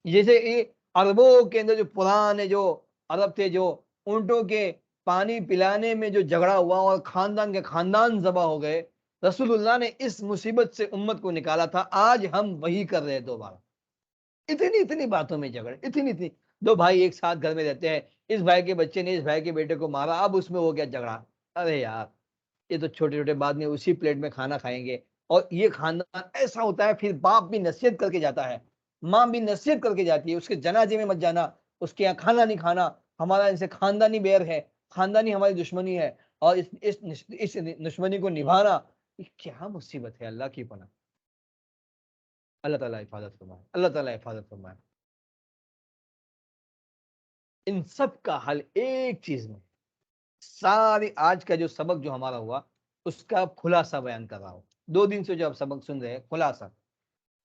جیسے یہ عربوں کے اندر جو پرانے جو عرب تھے، جو اونٹوں کے پانی پلانے میں جو جھگڑا ہوا اور خاندان کے خاندان ذبح ہو گئے، رسول اللہ نے اس مصیبت سے امت کو نکالا تھا۔ آج ہم وہی کر رہے ہیں دوبارہ، اتنی اتنی باتوں میں جھگڑے، اتنی اتنی، دو بھائی ایک ساتھ گھر میں رہتے ہیں، اس بھائی کے بچے نے اس بھائی کے بیٹے کو مارا، اب اس میں ہو گیا جھگڑا۔ ارے یار، یہ تو چھوٹے چھوٹے بعد میں اسی پلیٹ میں کھانا کھائیں گے۔ اور یہ خاندان ایسا ہوتا ہے، پھر باپ بھی نصیحت کر کے جاتا ہے، ماں بھی نصیحت کر کے جاتی ہے، اس کے جنازے میں مت جانا، اس کے یہاں کھانا نہیں کھانا، ہمارا ان سے خاندانی بیر ہے، خاندانی ہماری دشمنی ہے، اور اس دشمنی کو نبھانا، یہ کیا مصیبت ہے، اللہ کی پناہ۔ اللہ تعالیٰ حفاظت فرمائے، اللہ تعالیٰ حفاظت فرمائے۔ ان سب کا حل ایک چیز میں، ساری آج کا جو سبق جو ہمارا ہوا اس کا خلاصہ بیان کر رہا ہوں، 2 دن سے جو آپ سبق سن رہے ہیں، خلاصہ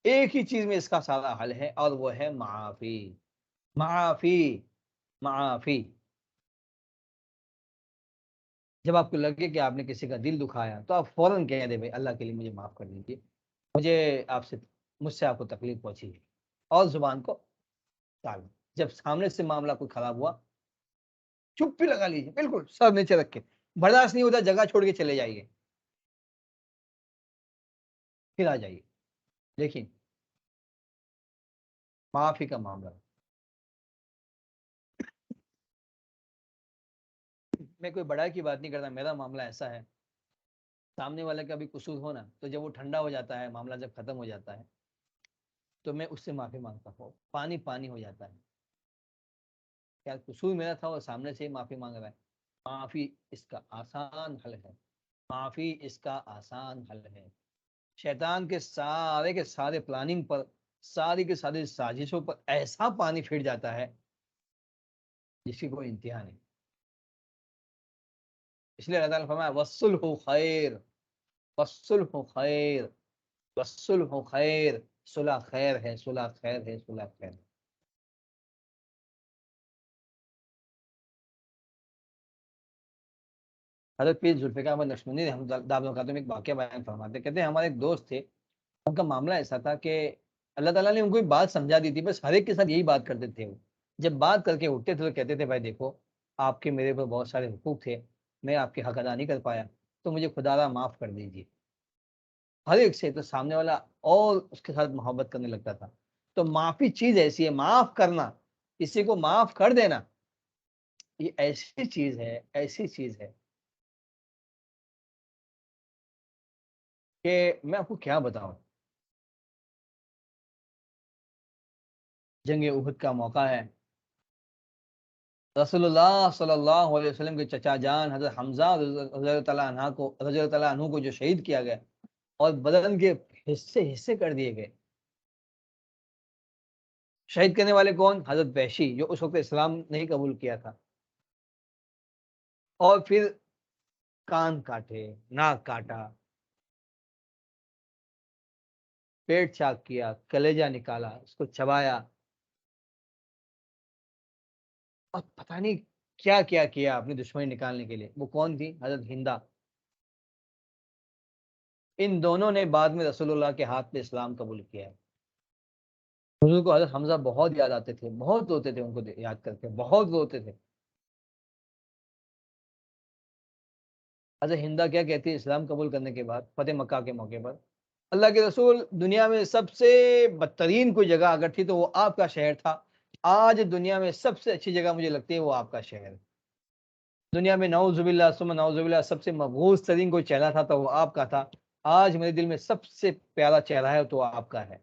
ایک ہی چیز میں اس کا سارا حل ہے، اور وہ ہے معافی، معافی، معافی۔ جب آپ کو لگے کہ آپ نے کسی کا دل دکھایا تو آپ فوراً کہہ دیں بھائی اللہ کے لیے مجھے معاف کر دیجیے، مجھے آپ سے مجھ سے آپ کو تکلیف پہنچی ہے، اور زبان کو ٹال۔ جب سامنے سے معاملہ کوئی خراب ہوا، چپ بھی لگا لیجیے، بالکل سر نیچے رکھ کے، برداشت نہیں ہوتا جگہ چھوڑ کے چلے جائیے، پھر آ جائیے۔ لیکن معافی کا معاملہ، میں کوئی بڑائی کی بات نہیں کرتا، میرا معاملہ ایسا ہے، سامنے والے کا بھی قصور ہونا تو جب وہ ٹھنڈا ہو جاتا ہے، معاملہ جب ختم ہو جاتا ہے تو میں اس سے معافی مانگتا ہوں، پانی پانی ہو جاتا ہے، کیا قصور میرا تھا اور سامنے سے ہی معافی مانگ رہا ہے۔ معافی اس کا آسان حل ہے، معافی اس کا آسان حل ہے۔ شیطان کے سارے پلاننگ پر، ساری کے ساری سازشوں پر ایسا پانی پھر جاتا ہے جس کی کوئی انتہا نہیں۔ اس لیے اللہ تعالیٰ نے فرمایا والصلح خیر، والصلح خیر، والصلح خیر، صلح خیر ہے، صلح خیر ہے، صلح خیر ہے۔ حضرت پیر ذوالفقار احمد نقشبندی رحمۃ اللہ دامت برکاتہ میں ایک واقعہ بیان فرماتے، کہتے ہیں ہمارے ایک دوست تھے، ان کا معاملہ ایسا تھا کہ اللہ تعالیٰ نے ان کو ایک بات سمجھا دی تھی، بس ہر ایک کے ساتھ یہی بات کرتے تھے وہ، جب بات کر کے اٹھتے تھے تو کہتے تھے بھائی دیکھو، آپ کے میرے پر بہت سارے حقوق تھے، میں آپ کے حق ادا نہیں کر پایا، تو مجھے خدا را معاف کر دیجیے۔ ہر ایک سے، تو سامنے والا اور اس کے ساتھ محبت کرنے لگتا تھا۔ تو معافی چیز ایسی ہے، معاف کرنا، کسی کو معاف کر دینا، یہ ایسی چیز ہے، ایسی چیز ہے کہ میں آپ کو کیا بتاؤں۔ جنگ احد کا موقع ہے، رسول اللہ صلی اللہ علیہ وسلم کے چچا جان حضرت حمزہ رضی اللہ تعالیٰ عنہ کو جو شہید کیا گیا اور بدن کے حصے حصے کر دیے گئے۔ شہید کرنے والے کون؟ حضرت وحشی، جو اس وقت اسلام نہیں قبول کیا تھا، اور پھر کان کاٹے، ناک کاٹا، پیٹ چاک کیا، کلیجہ نکالا، اس کو چبایا، اور پتہ نہیں کیا کیا کیا اپنی دشمنی نکالنے کے لیے۔ وہ کون تھی؟ حضرت ہندا۔ ان دونوں نے بعد میں رسول اللہ کے ہاتھ پہ اسلام قبول کیا ہے۔ حضور کو حضرت حمزہ بہت یاد آتے تھے، بہت روتے تھے ان کو یاد کر کے، بہت روتے تھے۔ حضرت ہندا کیا کہتی ہے اسلام قبول کرنے کے بعد فتح مکہ کے موقع پر؟ اللہ کے رسول، دنیا میں سب سے بدترین کوئی جگہ اگر تھی تو وہ آپ کا شہر تھا، آج دنیا میں سب سے اچھی جگہ مجھے لگتی ہے وہ آپ کا شہر ہے۔ دنیا میں نعوذ باللہ ثم نعوذ باللہ سب سے مقبوض ترین کوئی چہرہ تھا تو وہ آپ کا تھا، آج میرے دل میں سب سے پیارا چہرہ ہے تو آپ کا ہے.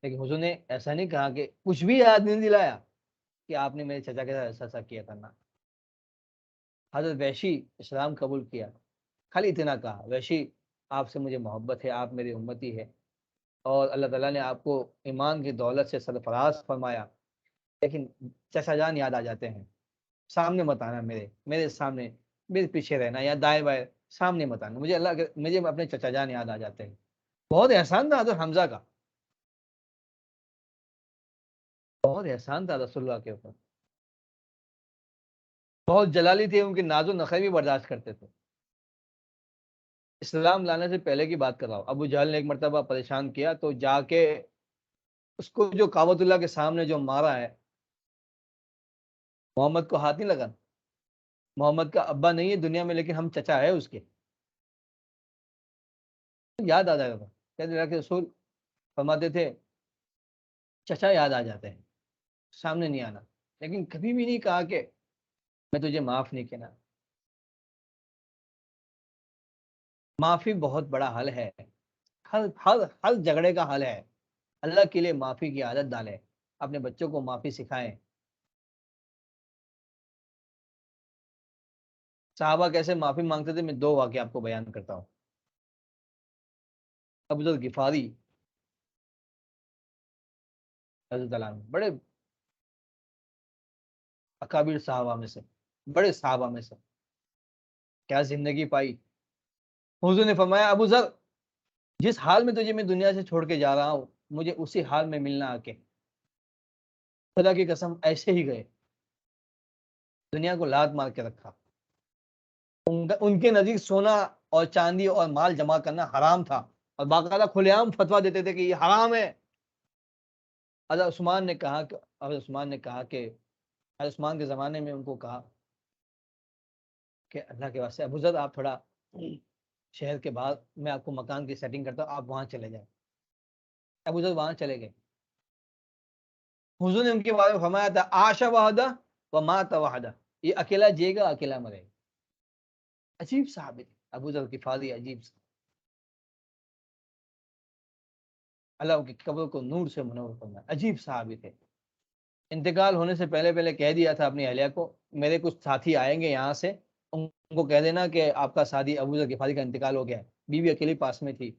لیکن حضور نے ایسا نہیں کہا کہ کچھ بھی یاد نہیں دلایا کہ آپ نے میرے چچا کے ساتھ ایسا ایسا کیا کرنا. حضرت وحشی اسلام قبول کیا، خالی اتنا کہا وحشی آپ سے مجھے محبت ہے، آپ میری امتی ہے، اور اللہ تعالیٰ نے آپ کو ایمان کی دولت سے سرفراز فرمایا. لیکن چچا جان یاد آ جاتے ہیں، سامنے مت آنا، میرے سامنے، میرے پیچھے رہنا یا دائیں بائیں، سامنے مت آنا، مجھے اپنے چچا جان یاد آ جاتے ہیں. بہت احسان تھا حضرت حمزہ کا، بہت احسان تھا رسول اللہ کے اوپر. بہت جلالی تھے، ان کے ناز و نخرے بھی برداشت کرتے تھے. اسلام لانے سے پہلے کی بات کر رہا ہوں، ابو جہل نے ایک مرتبہ پریشان کیا تو جا کے اس کو جو کعبۃ اللہ کے سامنے جو مارا ہے، محمد کو ہاتھ نہیں لگا. محمد کا ابا نہیں ہے دنیا میں لیکن ہم چچا ہے اس کے. یاد آ جائے گا، کہتے اللہ کے رسول فرماتے تھے چچا یاد آ جاتے ہیں، سامنے نہیں آنا. لیکن کبھی بھی نہیں کہا کہ میں تجھے معاف نہیں کہنا. معافی بہت بڑا حل ہے، ہر جھگڑے کا حل ہے. اللہ کے لیے معافی کی عادت ڈالیں، اپنے بچوں کو معافی سکھائیں. صحابہ کیسے معافی مانگتے تھے، میں دو واقعہ آپ کو بیان کرتا ہوں. ابو ذر غفاری رضی اللہ عنہ، بڑے اکابر صحابہ میں سے، بڑے صحابہ میں سے، کیا زندگی پائی. حضور نے فرمایا ابو ذر جس حال میں تجھے میں دنیا سے چھوڑ کے جا رہا ہوں مجھے اسی حال میں ملنا آ کے. خدا کی قسم ایسے ہی گئے، دنیا کو لات مار کے رکھا. ان کے نزدیک سونا اور چاندی اور مال جمع کرنا حرام تھا، اور باقاعدہ کھلے عام فتویٰ دیتے تھے کہ یہ حرام ہے. حضرت عثمان نے کہا کہ حضرت عثمان کے زمانے میں ان کو کہا کہ اللہ کے واسطے ابو ذر آپ تھوڑا شہر کے بعد میں آپ کو مکان کی سیٹنگ کرتا ہوں، آپ وہاں چلے جائیں. ابو ذر وہاں چلے گئے. حضور نے ان کے بارے میں فرمایا تھا آشا وحدہ و مات وحدہ، یہ اکیلا جیے گا اکیلا مرے گا. عجیب صاحب ابو ذر غفاری، عجیب صاحب. اللہ کی قبر کو نور سے منور کرنا، عجیب صحابی تھے. انتقال ہونے سے پہلے پہلے کہہ دیا تھا اپنی اہلیہ کو میرے کچھ ساتھی آئیں گے یہاں سے، ان کو کہہ دینا کہ آپ کا ساتھی ابو ذر غفاری کا انتقال ہو گیا ہے. بیوی اکیلی پاس میں تھی،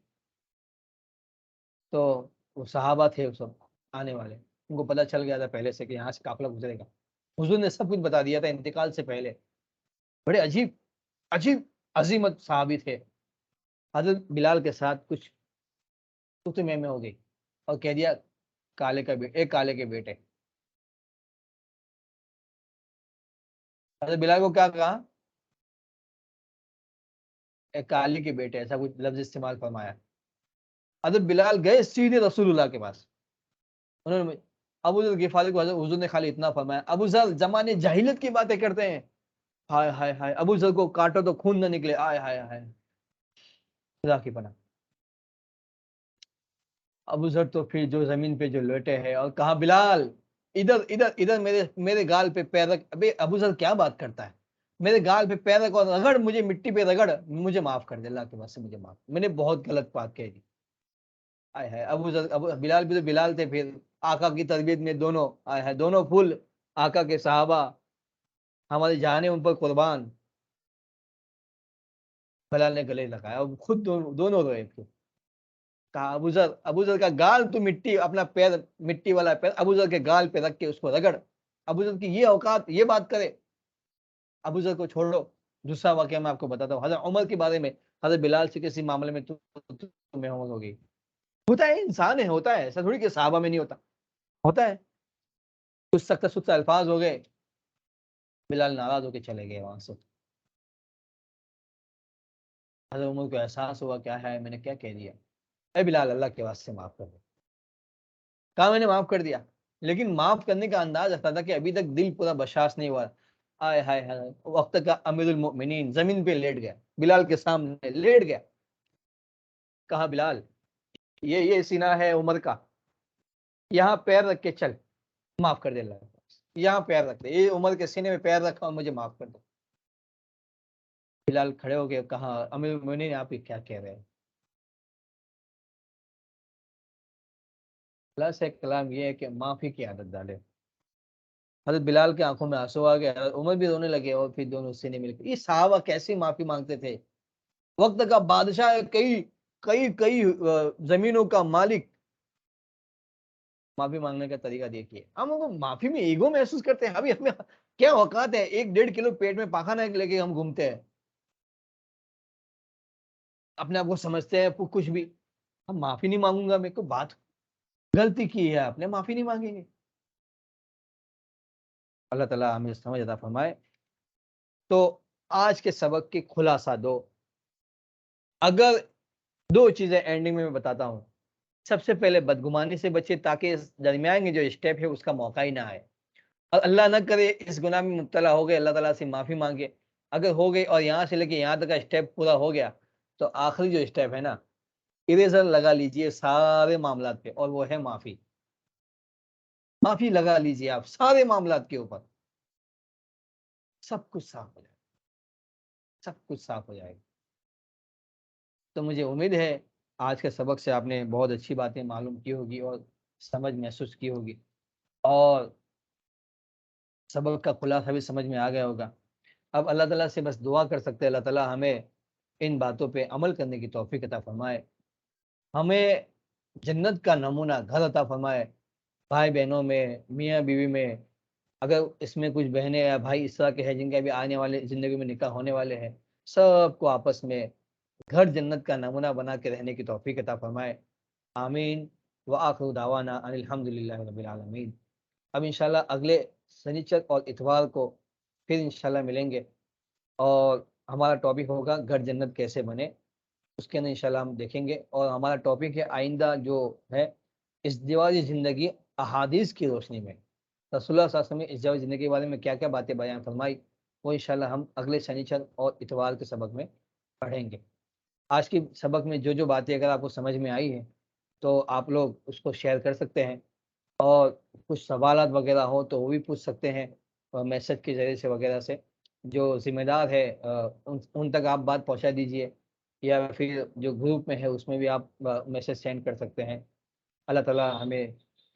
تو وہ صحابہ تھے سب آنے والے، ان کو پتہ چل گیا تھا پہلے سے کہ یہاں سے قافلہ گزرے گا. حضور نے سب کچھ بتا دیا تھا انتقال سے پہلے. بڑے عجیب عجیب عظیمت صحابی تھے. حضرت بلال کے ساتھ کچھ تخت میں ہو گئی اور کہہ دیا ایک کالے کے بیٹے. حضرت بلال کو کیا کہا، ایک کالے کے بیٹے، ایسا کچھ لفظ استعمال فرمایا. حضرت بلال گئے سیدھے رسول اللہ کے پاس. انہوں نے ابو ذر غفاری کو حضور نے خالی اتنا فرمایا ابو ذر زمانے جاہلیت کی باتیں کرتے ہیں. ہائے ہائے ہائے، ابو ذر کو کاٹو تو خون نہ نکلے، آئے ہائے ہائے، خدا کی پناہ. ابو ذر تو پھر جو زمین پہ جو لیٹے ہیں اور کہا بلال ادھر ادھر ادھر میرے گال پہ پیر رکھ. ابے ابو ذر کیا بات کرتا ہے، میرے گال پہ پیر رکھ اور رگڑ، مجھے مٹی پہ رگڑ، مجھے معاف کر دے، اللہ کے واسطے مجھے معاف، میں نے بہت غلط بات کہہ دی. آئے ہے ابو ذر، بلال بھی تو بلال تھے پھر آقا کی تربیت میں دونوں، آئے ہے دونوں پھول آقا کے صحابہ، ہماری جانیں ان پر قربان. بلال نے گلے لگایا اور خود دونوں روئے پھر. کہا ابو ذر کا گال تو مٹی، اپنا پیر مٹی والا پیر ابو ذر کے گال پہ رکھ کے اس کو رگڑ. ابو ذر کی یہ اوقات، یہ بات کرے. ابو ذر کو چھوڑو، دوسرا واقعہ میں آپ کو بتاتا ہوں. حضرت عمر کے بارے میں، حضرت بلال سے کسی معاملے میں تمہیں عمر ہو گئی. ہوتا ہے، انسان ہے، ہوتا ہے، ایسا تھوڑی کہ صحابہ میں نہیں ہوتا، ہوتا ہے. کچھ سخت سخت الفاظ ہو گئے، بلال ناراض ہو کے چلے گئے وہاں سے. حضرت عمر کو احساس ہوا کیا ہے میں نے کیا کہہ دیا. اے بلال اللہ کے واسطے معاف کر دو. کہا میں نے معاف کر دیا، لیکن معاف کرنے کا انداز ایسا تھا کہ ابھی تک دل پورا بشاش نہیں ہوا. آئے ہائے ہائے، وقت کا امیر المؤمنین زمین پہ لیٹ گیا، بلال کے سامنے لیٹ گیا. کہا بلال یہ سینہ ہے عمر کا، یہاں پیر رکھ کے چل، معاف کر دے اللہ، یہاں پیر رکھ دے، یہ عمر کے سینے میں پیر رکھا اور مجھے معاف کر دو. بلال کھڑے ہو گئے، کہا امیر المومنین آپ یہ کیا کہہ رہے ہیں؟ اللہ سے کلام یہ ہے کہ معافی کی عادت ڈالے۔ حضرت بلال کے آنکھوں میں آنسو آ گیا، حضرت عمر بھی رونے لگے، اور پھر دونوں سے نے مل کے، یہ صحابہ کیسی معافی مانگتے تھے، وقت کا بادشاہ ہے، کئی کئی کئی زمینوں کا مالک، معافی مانگنے کا طریقہ دیکھیے۔ ہم وہ معافی میں ایگو محسوس کرتے ہیں، ابھی ہمیں کیا اوقات ہے، 1-1.5 کلو پیٹ میں پاخانہ لے کے ہم گھومتے ہیں، اپنے آپ کو سمجھتے ہیں کچھ بھی، ہم معافی نہیں مانگوں گا، میرے کو بات غلطی کی ہے آپ نے، معافی نہیں مانگیں گے۔ اللہ تعالیٰ ہمیں سمجھ عطا فرمائے۔ تو آج کے سبق کی خلاصہ دو، اگر دو چیزیں اینڈنگ میں بتاتا ہوں۔ سب سے پہلے بدگمانی سے بچے، تاکہ اس درمیان کے جو اسٹیپ ہے اس کا موقع ہی نہ آئے، اور اللہ نہ کرے اس گناہ میں مبتلا ہو گئے، اللہ تعالیٰ سے معافی مانگے، اگر ہو گئی اور یہاں سے لے کے یہاں تک کا اسٹیپ پورا ہو گیا، تو آخری جو اسٹیپ ہے نا، اریزر لگا لیجئے سارے معاملات پہ، اور وہ ہے معافی۔ معافی لگا لیجئے آپ سارے معاملات کے اوپر، سب کچھ صاف ہو جائے، سب کچھ صاف ہو جائے گا۔ تو مجھے امید ہے آج کے سبق سے آپ نے بہت اچھی باتیں معلوم کی ہوگی اور سمجھ محسوس کی ہوگی، اور سبق کا خلاصہ بھی سمجھ میں آ گیا ہوگا۔ اب اللہ تعالیٰ سے بس دعا کر سکتے ہیں، اللہ تعالیٰ ہمیں ان باتوں پہ عمل کرنے کی توفیق عطا فرمائے، ہمیں جنت کا نمونہ گھر عطا فرمائے، بھائی بہنوں میں، میاں بیوی میں، اگر اس میں کچھ بہنیں یا بھائی اس طرح کے ہیں جن کے بھی آنے والے زندگی میں نکاح ہونے والے ہیں، سب کو آپس میں گھر جنت کا نمونہ بنا کے رہنے کی توفیق عطا فرمائے، آمین۔ وآخر دعوانا ان الحمد للہ رب العالمین۔ اب انشاءاللہ اگلے سنیچر اور اتوار کو پھر انشاءاللہ ملیں گے، اور ہمارا ٹاپک ہوگا گھر جنت کیسے بنے، اس کے اندر انشاءاللہ ہم دیکھیں گے، اور ہمارا ٹاپک ہے آئندہ جو ہے ازدواجی زندگی احادیث کی روشنی میں، رسول اللہ صلی اللہ علیہ وسلم نے ازدواجی زندگی کے بارے میں کیا کیا باتیں بیان فرمائی، وہ انشاءاللہ ہم اگلے سنیچر اور اتوار کے سبق میں پڑھیں گے۔ آج کی سبق میں جو باتیں اگر آپ کو سمجھ میں آئی ہیں تو آپ لوگ اس کو شیئر کر سکتے ہیں، اور کچھ سوالات وغیرہ ہو تو وہ بھی پوچھ سکتے ہیں، اور میسج کے ذریعے سے وغیرہ سے، جو ذمہ دار ہے ان تک آپ بات پہنچا دیجئے، یا پھر جو گروپ میں ہے اس میں بھی آپ میسج سینڈ کر سکتے ہیں۔ اللہ تعالیٰ ہمیں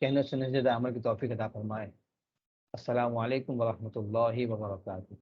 کہنے سننے سے عمل کی توفیق عطا فرمائے۔ السلام علیکم ورحمۃ اللہ وبرکاتہ۔